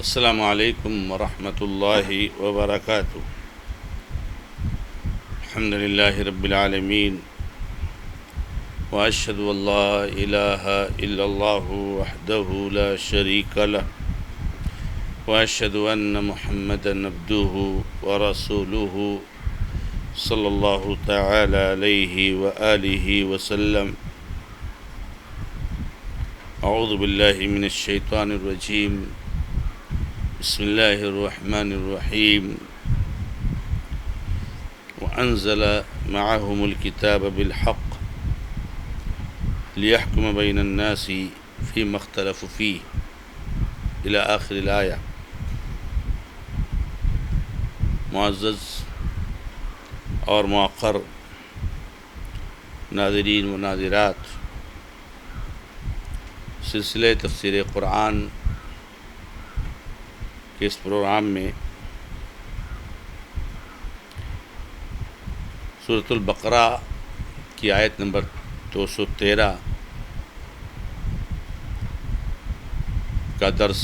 السلام علیکم ورحمۃ اللہ وبرکاتہ۔ الحمد للہ رب العالمین، واشہد ان لا الہ الا اللہ وحدہ لا شریک لہ، واشہد ان محمدا عبدہ ورسولہ صلی اللہ تعالی علیہ وآلہ وسلم۔ اعوذ باللہ من الشیطان الرجیم، بسم اللہ الرحمن الرحیم۔ وأنزل معهم الكتاب بالحق ليحكم بين الناس فيما اختلفوا فيه إلى آخر الآية۔ معزز اور موقر ناظرین و ناظرات، سلسلہ تفسیر قرآن کے اس پروگرام میں سورۃ البقرہ کی آیت نمبر 213 کا درس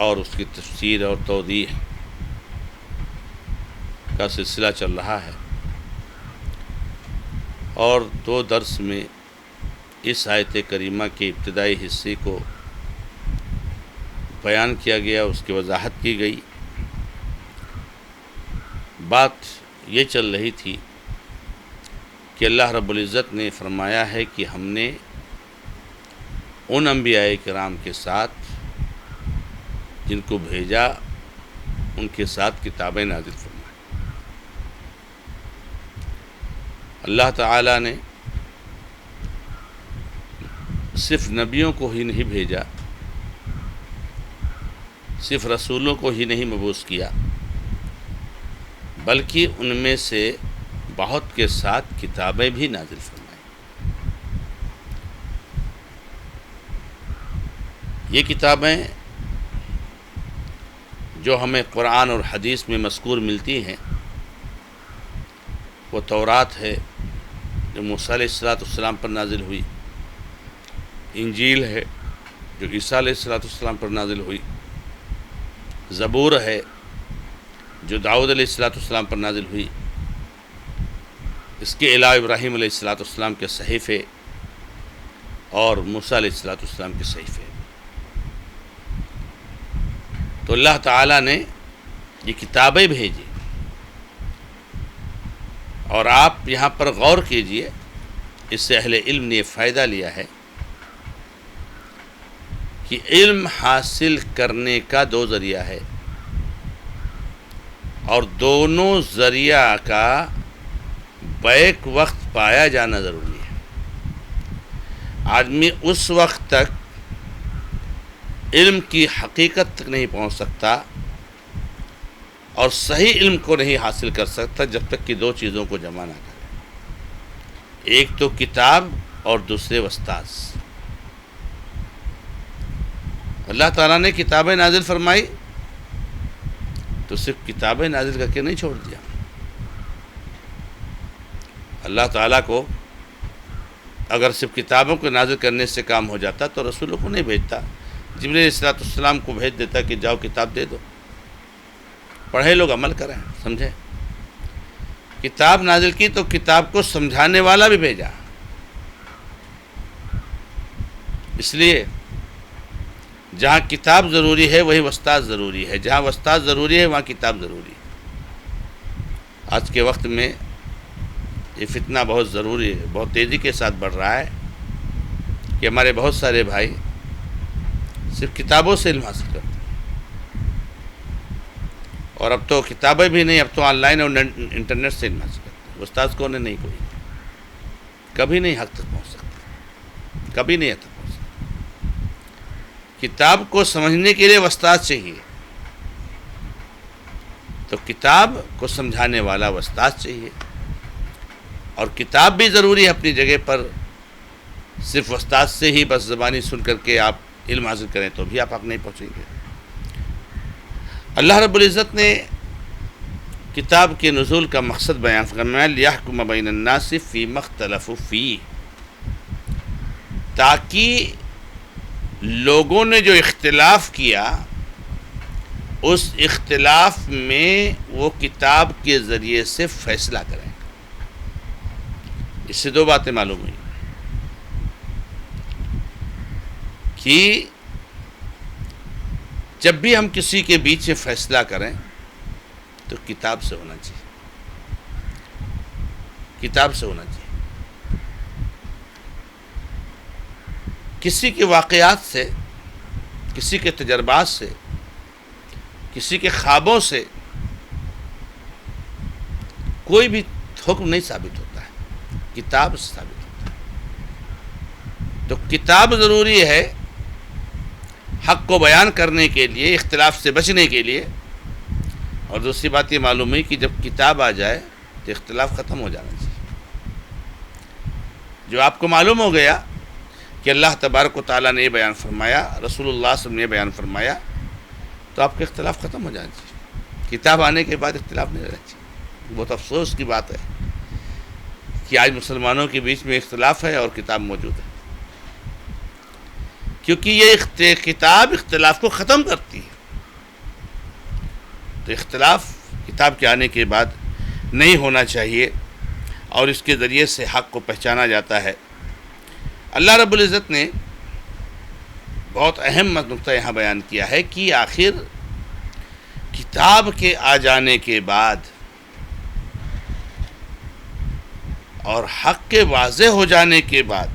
اور اس کی تفسیر اور توضیح کا سلسلہ چل رہا ہے، اور دو درس میں اس آیت کریمہ کے ابتدائی حصے کو بیان کیا گیا، اس کی وضاحت کی گئی۔ بات یہ چل رہی تھی کہ اللہ رب العزت نے فرمایا ہے کہ ہم نے ان انبیاء کرام کے ساتھ جن کو بھیجا ان کے ساتھ کتابیں نازل فرمائیں۔ اللہ تعالیٰ نے صرف نبیوں کو ہی نہیں بھیجا، صرف رسولوں کو ہی نہیں مبعوث کیا، بلکہ ان میں سے بہت کے ساتھ کتابیں بھی نازل فرمائیں۔ یہ کتابیں جو ہمیں قرآن اور حدیث میں مذکور ملتی ہیں، وہ تورات ہے جو موسیٰ علیہ السلام پر نازل ہوئی، انجیل ہے جو عیسیٰ علیہ السلام پر نازل ہوئی، زبور ہے جو داؤد علیہ السلام پر نازل ہوئی، اس کے علاوہ ابراہیم علیہ السلام کے صحیفے اور موسیٰ علیہ السلام کے صحیفے۔ تو اللہ تعالیٰ نے یہ کتابیں بھیجی، اور آپ یہاں پر غور کیجئے، اس سے اہل علم نے یہ فائدہ لیا ہے کہ علم حاصل کرنے کا دو ذریعہ ہے، اور دونوں ذریعہ کا بیک وقت پایا جانا ضروری ہے۔ آدمی اس وقت تک علم کی حقیقت تک نہیں پہنچ سکتا اور صحیح علم کو نہیں حاصل کر سکتا جب تک کہ دو چیزوں کو جمع نہ کرے، ایک تو کتاب اور دوسرے استاذ۔ اللہ تعالیٰ نے کتابیں نازل فرمائی تو صرف کتابیں نازل کر کے نہیں چھوڑ دیا۔ اللہ تعالیٰ کو اگر صرف کتابوں کو نازل کرنے سے کام ہو جاتا تو رسولوں کو نہیں بھیجتا، جبریل علیہ السلام کو بھیج دیتا کہ جاؤ کتاب دے دو، پڑھے لوگ عمل کریں، سمجھے۔ کتاب نازل کی تو کتاب کو سمجھانے والا بھی بھیجا۔ اس لیے جہاں کتاب ضروری ہے وہی استاد ضروری ہے، جہاں استاد ضروری ہے وہاں کتاب ضروری ہے۔ آج کے وقت میں یہ فتنہ بہت ضروری ہے، بہت تیزی کے ساتھ بڑھ رہا ہے کہ ہمارے بہت سارے بھائی صرف کتابوں سے علم حاصل کرتے ہیں، اور اب تو کتابیں بھی نہیں، اب تو آن لائن اور انٹرنیٹ سے علم حاصل کرتے ہیں۔ استاد کون ہے؟ نہیں کوئی، کبھی نہیں حق تک پہنچ سکتا، کبھی نہیں حق تک پہنچ سکتا۔ کتاب کو سمجھنے کے لیے استاد چاہیے، تو کتاب کو سمجھانے والا استاد چاہیے، اور کتاب بھی ضروری ہے اپنی جگہ پر۔ صرف استاد سے ہی بس زبانی سن کر کے آپ علم حاصل کریں تو بھی آپ حق نہیں پہنچیں گے۔ اللہ رب العزت نے کتاب کے نزول کا مقصد بیان فرمایا، لِيَحْكُمَ بَيْنَ النَّاسِ فِيمَا اخْتَلَفُوا فِيهِ، تاکہ لوگوں نے جو اختلاف کیا اس اختلاف میں وہ کتاب کے ذریعے سے فیصلہ کریں. اس سے دو باتیں معلوم ہوئی کہ جب بھی ہم کسی کے بیچ میں فیصلہ کریں تو کتاب سے ہونا چاہیے، کتاب سے ہونا چاہیے. کسی کے واقعات سے، کسی کے تجربات سے، کسی کے خوابوں سے کوئی بھی حکم نہیں ثابت ہوتا ہے، کتاب سے ثابت ہوتا ہے. تو کتاب ضروری ہے حق کو بیان کرنے کے لیے، اختلاف سے بچنے کے لیے. اور دوسری بات یہ معلوم ہے کہ جب کتاب آ جائے تو اختلاف ختم ہو جانا چاہیے. جو آپ کو معلوم ہو گیا کہ اللہ تبارک و تعالیٰ نے یہ بیان فرمایا، رسول اللہ صلی اللہ علیہ وسلم نے یہ بیان فرمایا، تو آپ کے اختلاف ختم ہو جانا چاہیے. کتاب آنے کے بعد اختلاف نہیں رہنا چاہیے. بہت افسوس کی بات ہے کہ آج مسلمانوں کے بیچ میں اختلاف ہے اور کتاب موجود ہے، کیونکہ یہ کتاب اختلاف کو ختم کرتی ہے. تو اختلاف کتاب کے آنے کے بعد نہیں ہونا چاہیے اور اس کے ذریعے سے حق کو پہچانا جاتا ہے. اللہ رب العزت نے بہت اہم نقطہ یہاں بیان کیا ہے کہ آخر کتاب کے آ جانے کے بعد اور حق کے واضح ہو جانے کے بعد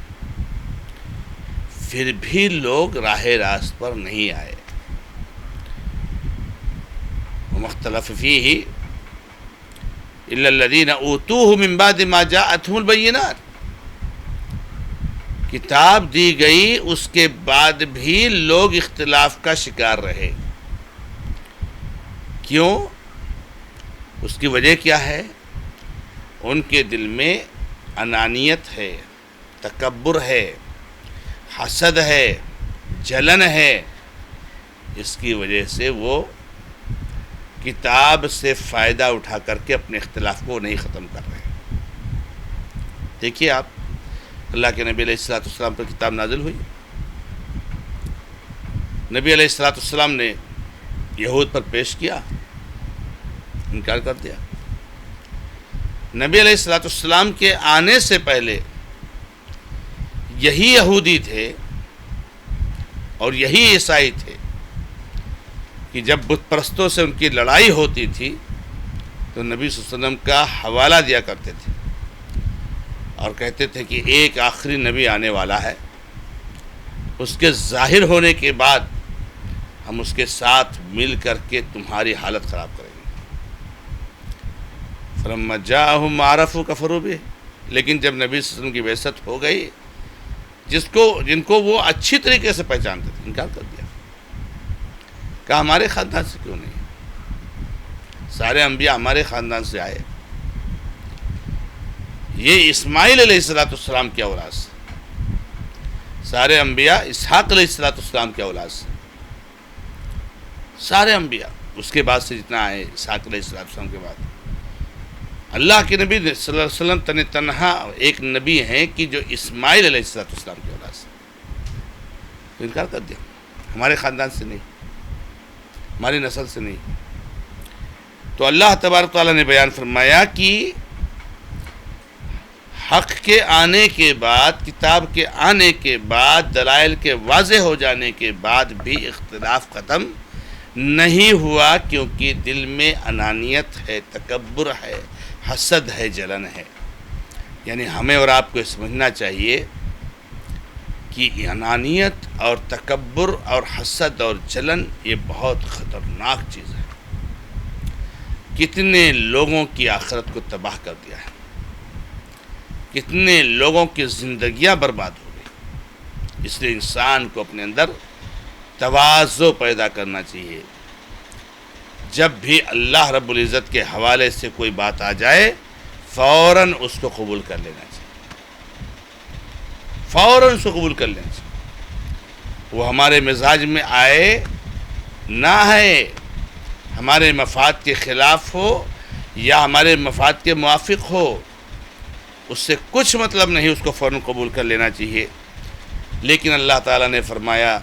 پھر بھی لوگ راہ راست پر نہیں آئے. وَمَخْتَلَفَ فِيهِ إِلَّا الَّذِينَ أُوتُوهُ مِن بَعْدِ مَا جَاءَتْهُمُ الْبَيِّنَاتُ. کتاب دی گئی اس کے بعد بھی لوگ اختلاف کا شکار رہے. کیوں؟ اس کی وجہ کیا ہے؟ ان کے دل میں انانیت ہے، تکبر ہے، حسد ہے، جلن ہے. اس کی وجہ سے وہ کتاب سے فائدہ اٹھا کر کے اپنے اختلاف کو نہیں ختم کر رہے. دیکھیے آپ، اللہ کے نبی علیہ السلام پر کتاب نازل ہوئی. نبی علیہ السلام نے یہود پر پیش کیا، انکار کر دیا. نبی علیہ السلام کے آنے سے پہلے یہی یہودی تھے اور یہی عیسائی تھے کہ جب بت پرستوں سے ان کی لڑائی ہوتی تھی تو نبی صلی اللہ علیہ وسلم کا حوالہ دیا کرتے تھے اور کہتے تھے کہ ایک آخری نبی آنے والا ہے، اس کے ظاہر ہونے کے بعد ہم اس کے ساتھ مل کر کے تمہاری حالت خراب کریں گے. فلما جاءہم ما عرفوا کفروا بہ. لیکن جب نبی صلی اللہ علیہ وسلم کی بعثت ہو گئی، جن کو وہ اچھی طریقے سے پہچانتے تھے، انکار کر دیا. کہا ہمارے خاندان سے کیوں نہیں؟ سارے انبیاء ہمارے خاندان سے آئے. یہ اسماعیل علیہ السلام کی اولاد سے، سارے انبیاء اسحاق علیہ السلام کی اولاد سے، سارے انبیاء اس کے بعد سے جتنا آئے اسحاق علیہ السلام کے بعد. اللہ کے نبی صلی اللہ علیہ وسلم تنہا ایک نبی ہیں کہ جو اسماعیل علیہ السلام کی اولاد سے. تو انکار کر دیا، ہمارے خاندان سے نہیں، ہماری نسل سے نہیں. تو اللہ تبارک تعالیٰ نے بیان فرمایا کہ حق کے آنے کے بعد، کتاب کے آنے کے بعد، دلائل کے واضح ہو جانے کے بعد بھی اختلاف ختم نہیں ہوا، کیونکہ دل میں انانیت ہے، تکبر ہے، حسد ہے، جلن ہے. یعنی ہمیں اور آپ کو یہ سمجھنا چاہیے کہ انانیت اور تکبر اور حسد اور جلن یہ بہت خطرناک چیز ہے. کتنے لوگوں کی آخرت کو تباہ کر دیا ہے، کتنے لوگوں کی زندگیاں برباد ہو گئی. اس لیے انسان کو اپنے اندر تواضع پیدا کرنا چاہیے. جب بھی اللہ رب العزت کے حوالے سے کوئی بات آ جائے فوراً اس کو قبول کر لینا چاہیے، فوراً اس کو قبول کر لینا چاہیے. وہ ہمارے مزاج میں آئے نہ ہے، ہمارے مفاد کے خلاف ہو یا ہمارے مفاد کے موافق ہو، اس سے کچھ مطلب نہیں، اس کو فوراً قبول کر لینا چاہیے. لیکن اللہ تعالیٰ نے فرمایا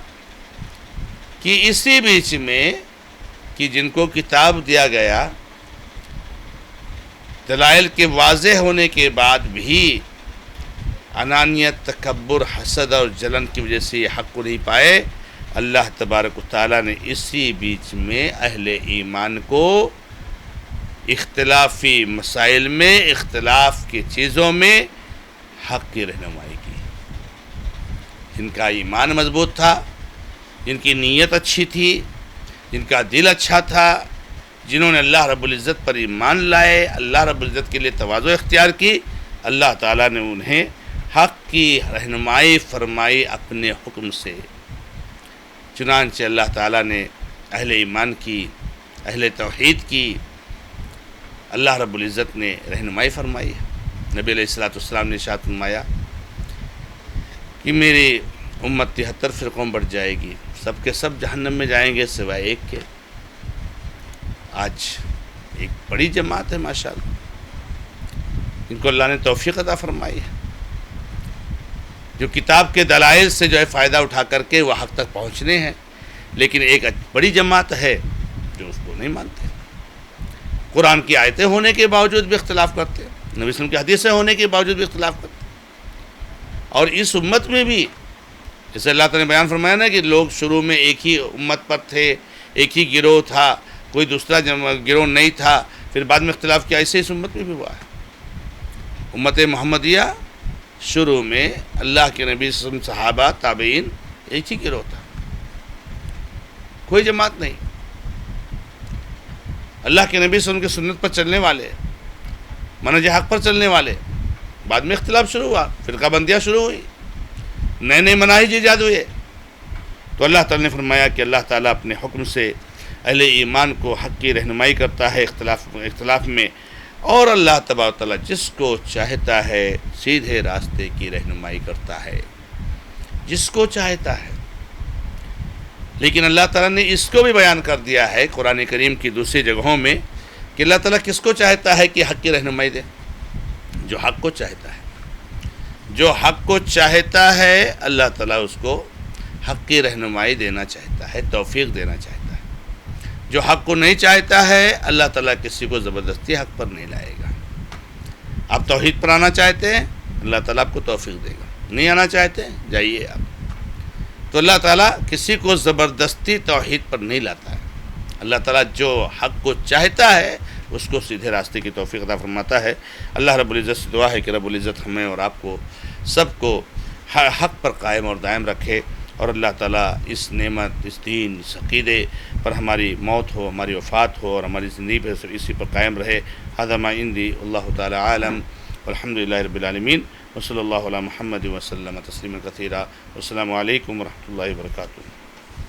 کہ اسی بیچ میں کہ جن کو کتاب دیا گیا، دلائل کے واضح ہونے کے بعد بھی انانیت، تکبر، حسد اور جلن کی وجہ سے یہ حق کو نہیں پائے، اللہ تبارک و تعالیٰ نے اسی بیچ میں اہل ایمان کو اختلافی مسائل میں، اختلاف کی چیزوں میں حق کی رہنمائی کی۔ جن کا ایمان مضبوط تھا، جن کی نیت اچھی تھی، جن کا دل اچھا تھا، جنہوں نے اللہ رب العزت پر ایمان لائے، اللہ رب العزت کے لیے تواضع اختیار کی، اللہ تعالیٰ نے انہیں حق کی رہنمائی فرمائی اپنے حکم سے۔ چنانچہ اللہ تعالیٰ نے اہل ایمان کی، اہل توحید کی اللہ رب العزت نے رہنمائی فرمائی ہے۔ نبی علیہ السلام نے ارشاد فرمایا کہ میری امت 73 فرقوں بڑھ جائے گی، سب کے سب جہنم میں جائیں گے سوائے ایک کے۔ آج ایک بڑی جماعت ہے ماشاءاللہ، جن کو اللہ نے توفیق عطا فرمائی ہے، جو کتاب کے دلائل سے جو ہے فائدہ اٹھا کر کے وہ حق تک پہنچنے ہیں، لیکن ایک بڑی جماعت ہے جو اس کو نہیں مانتے، قرآن کی آیتیں ہونے کے باوجود بھی اختلاف کرتے ہیں، نبی صلی اللہ علیہ وسلم کی حدیثیں ہونے کے باوجود بھی اختلاف کرتے ہیں۔ اور اس امت میں بھی جیسے اللہ تعالیٰ نے بیان فرمایا نا کہ لوگ شروع میں ایک ہی امت پر تھے، ایک ہی گروہ تھا، کوئی دوسرا گروہ نہیں تھا، پھر بعد میں اختلاف کیا، اسے اس امت میں بھی ہوا ہے۔ امت محمدیہ شروع میں اللہ کے نبی صلی اللہ علیہ وسلم، صحابہ، تابعین، ایک ہی گروہ تھا، کوئی جماعت نہیں۔ اللہ کے نبی صلی اللہ علیہ وسلم کی سنت پر چلنے والے، منہج حق پر چلنے والے، بعد میں اختلاف شروع ہوا، فرقہ بندیاں شروع ہوئی، نئے نئے مناہج ایجاد ہوئے۔ تو اللہ تعالیٰ نے فرمایا کہ اللہ تعالیٰ اپنے حکم سے اہل ایمان کو حق کی رہنمائی کرتا ہے اختلاف میں، اور اللہ تبارک و تعالیٰ جس کو چاہتا ہے سیدھے راستے کی رہنمائی کرتا ہے، جس کو چاہتا ہے۔ لیکن اللہ تعالیٰ نے اس کو بھی بیان کر دیا ہے قرآن کریم کی دوسری جگہوں میں کہ اللہ تعالیٰ کس کو چاہتا ہے کہ حق کی رہنمائی دے، جو حق کو چاہتا ہے۔ جو حق کو چاہتا ہے اللہ تعالیٰ اس کو حق کی رہنمائی دینا چاہتا ہے، توفیق دینا چاہتا ہے۔ جو حق کو نہیں چاہتا ہے اللہ تعالیٰ کسی کو زبردستی حق پر نہیں لائے گا۔ آپ توحید پر آنا چاہتے ہیں اللہ تعالیٰ آپ کو توفیق دے گا، نہیں آنا چاہتے ہیں جائیے آپ۔ تو اللہ تعالیٰ کسی کو زبردستی توحید پر نہیں لاتا ہے، اللہ تعالیٰ جو حق کو چاہتا ہے اس کو سیدھے راستے کی توفیق عطا فرماتا ہے۔ اللہ رب العزت سے دعا ہے کہ رب العزت ہمیں اور آپ کو سب کو حق پر قائم اور دائم رکھے، اور اللہ تعالیٰ اس نعمت، اس دین، اس عقیدے پر ہماری موت ہو، ہماری وفات ہو، اور ہماری زندگی پر اسی پر قائم رہے۔ ھذا ما عندی، اللہ تعالی عالم، والحمد للہ رب العالمین، وصلی اللہ علی محمد وسلم تسلیما کثیرا، والسلام علیکم ورحمۃ اللہ وبرکاتہ۔